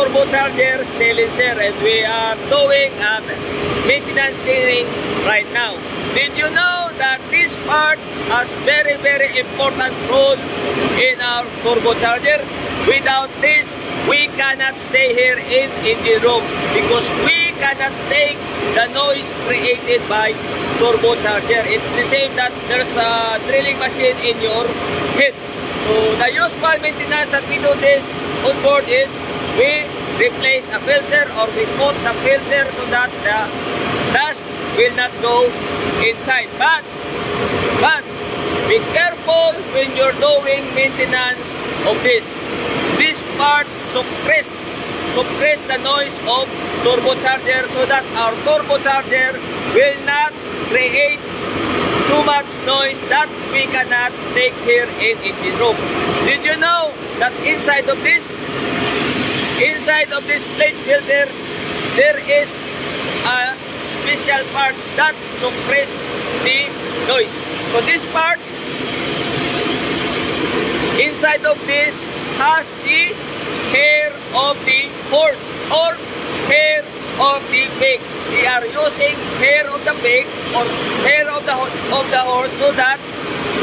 turbocharger silencer, and we are doing maintenance cleaning right now. Did you know that this part has very important role in our turbocharger? Without this, we cannot stay here in engine room because we cannot take the noise created by turbocharger. It's the same that there's a drilling machine in your head. So the usual maintenance that we do this on board is we replace a filter or we put the filter so that the dust will not go inside. But be careful when you're doing maintenance of this. This part suppress the noise of turbocharger so that our turbocharger will not create too much noise that we cannot take here in engine room. Did you know that inside of this plate filter there is a special part that suppress the noise? So this part inside of this has the hair of the horse or hair of the pig. We are using hair of the pig or hair of the horse so that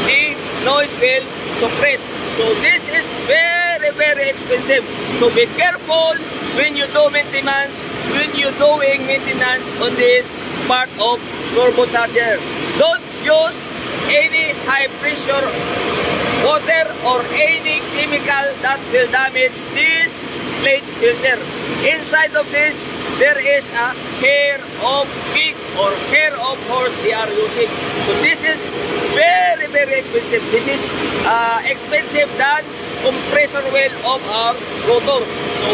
the noise will suppress. So this is very expensive. So be careful when you do maintenance, when you're doing maintenance on this part of turbocharger. Don't use any high pressure water or any chemical that will damage this plate filter. Inside of this, there is a hair of pig or hair of horse they are using. So this is very expensive. This is expensive than compressor oil of our rotor. So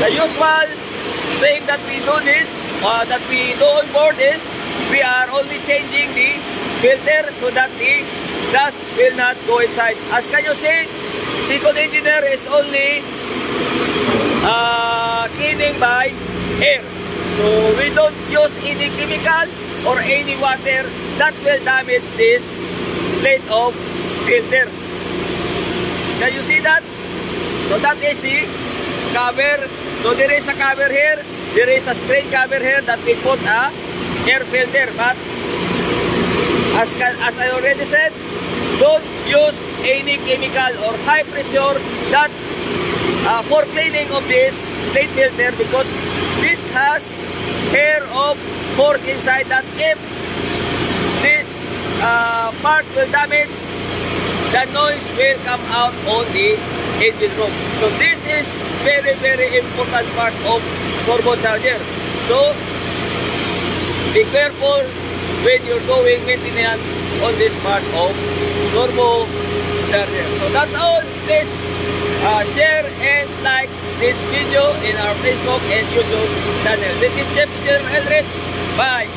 the usual thing that we do this, that we do on board is we are only changing the filter so that the dust will not go inside. As can you see, second engineer is only cleaning by air. So we don't use any chemical or any water that will damage this plate of filter. Can you see that? So that is the cover. So there is a cover here. There is a screen cover here that we put a air filter. But as I already said, don't use any chemical or high pressure that for cleaning of this plate filter because this has hair of horse inside that if this part will damage, the noise will come out on the engine room. So this is very important part of turbocharger. So be careful when you're doing maintenance on this part of turbocharger. So that's all. Please share and like this video in our Facebook and YouTube channel. This is Jeff Elrich. Bye.